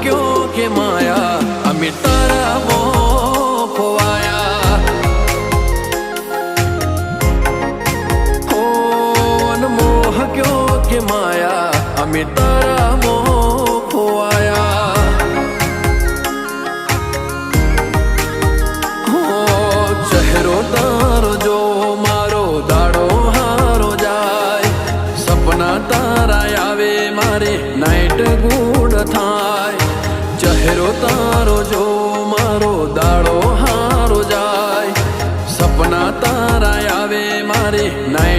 क्यों के माया अमी तारा मोह खोवाया हो अनमोह क्यों के माया अमी तारा मोह खोवाया हो चेहरो तारो जो मारो दाड़ो हारो जाए सपना तारा आवे मारे नाइट गुड थाय चेहरो तारो जो मारो दाड़ो हारो जाए सपना तारा आवे मारे नाइट